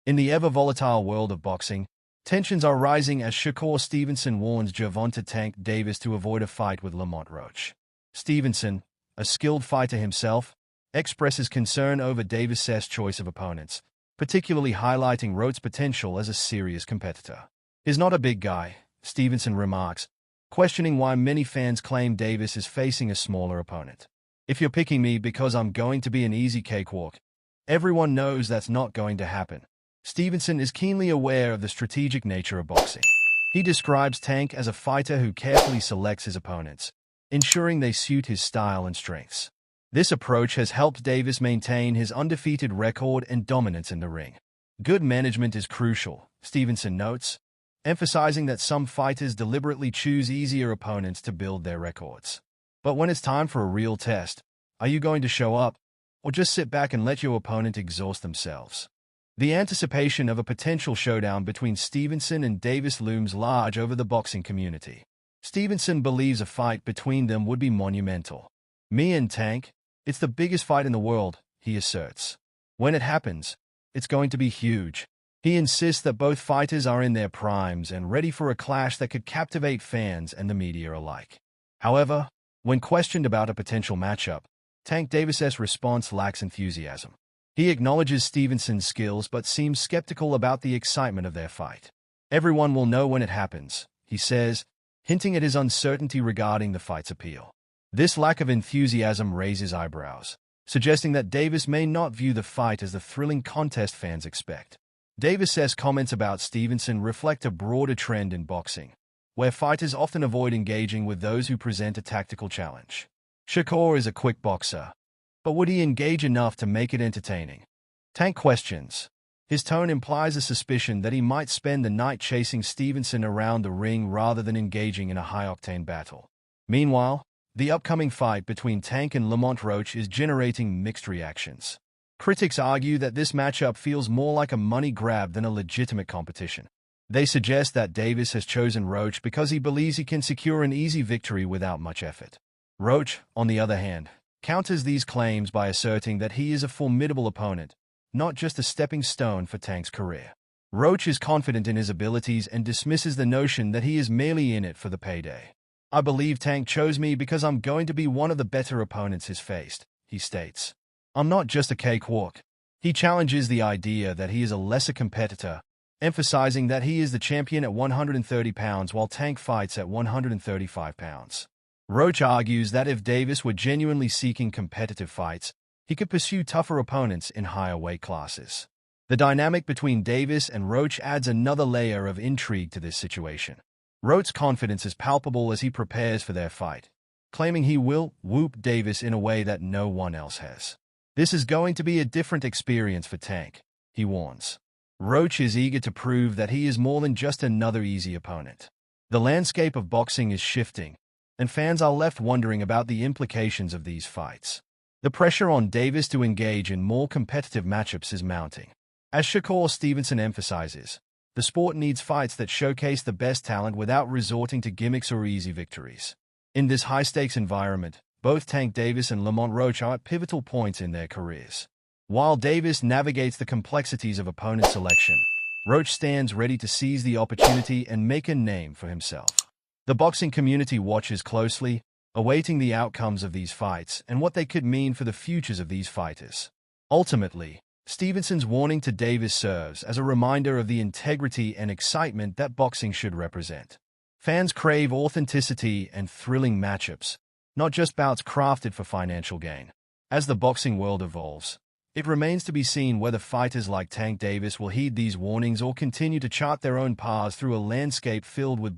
In the ever-volatile world of boxing, tensions are rising as Shakur Stevenson warns Gervonta Tank Davis to avoid a fight with Lamont Roach. Stevenson, a skilled fighter himself, expresses concern over Davis's choice of opponents, particularly highlighting Roach's potential as a serious competitor. "He's not a big guy," Stevenson remarks, questioning why many fans claim Davis is facing a smaller opponent. "If you're picking me because I'm going to be an easy cakewalk, everyone knows that's not going to happen." Stevenson is keenly aware of the strategic nature of boxing. He describes Tank as a fighter who carefully selects his opponents, ensuring they suit his style and strengths. This approach has helped Davis maintain his undefeated record and dominance in the ring. "Good management is crucial," Stevenson notes, emphasizing that some fighters deliberately choose easier opponents to build their records. "But when it's time for a real test, are you going to show up, or just sit back and let your opponent exhaust themselves?" The anticipation of a potential showdown between Stevenson and Davis looms large over the boxing community. Stevenson believes a fight between them would be monumental. "Me and Tank, it's the biggest fight in the world," he asserts. "When it happens, it's going to be huge." He insists that both fighters are in their primes and ready for a clash that could captivate fans and the media alike. However, when questioned about a potential matchup, Tank Davis's response lacks enthusiasm. He acknowledges Stevenson's skills but seems skeptical about the excitement of their fight. "Everyone will know when it happens," he says, hinting at his uncertainty regarding the fight's appeal. This lack of enthusiasm raises eyebrows, suggesting that Davis may not view the fight as the thrilling contest fans expect. Davis's comments about Stevenson reflect a broader trend in boxing, where fighters often avoid engaging with those who present a tactical challenge. Shakur is a quick boxer, but would he engage enough to make it entertaining? Tank questions. His tone implies a suspicion that he might spend the night chasing Stevenson around the ring rather than engaging in a high-octane battle. Meanwhile, the upcoming fight between Tank and Lamont Roach is generating mixed reactions. Critics argue that this matchup feels more like a money grab than a legitimate competition. They suggest that Davis has chosen Roach because he believes he can secure an easy victory without much effort. Roach, on the other hand, counters these claims by asserting that he is a formidable opponent, not just a stepping stone for Tank's career. Roach is confident in his abilities and dismisses the notion that he is merely in it for the payday. "I believe Tank chose me because I'm going to be one of the better opponents he's faced," he states. "I'm not just a cakewalk." He challenges the idea that he is a lesser competitor, emphasizing that he is the champion at 130 pounds while Tank fights at 135 pounds. Roach argues that if Davis were genuinely seeking competitive fights, he could pursue tougher opponents in higher weight classes. The dynamic between Davis and Roach adds another layer of intrigue to this situation. Roach's confidence is palpable as he prepares for their fight, claiming he will whoop Davis in a way that no one else has. "This is going to be a different experience for Tank," he warns. Roach is eager to prove that he is more than just another easy opponent. The landscape of boxing is shifting, and fans are left wondering about the implications of these fights. The pressure on Davis to engage in more competitive matchups is mounting. As Shakur Stevenson emphasizes, the sport needs fights that showcase the best talent without resorting to gimmicks or easy victories. In this high-stakes environment, both Tank Davis and Lamont Roach are at pivotal points in their careers. While Davis navigates the complexities of opponent selection, Roach stands ready to seize the opportunity and make a name for himself. The boxing community watches closely, awaiting the outcomes of these fights and what they could mean for the futures of these fighters. Ultimately, Stevenson's warning to Davis serves as a reminder of the integrity and excitement that boxing should represent. Fans crave authenticity and thrilling matchups, not just bouts crafted for financial gain. As the boxing world evolves, it remains to be seen whether fighters like Tank Davis will heed these warnings or continue to chart their own paths through a landscape filled with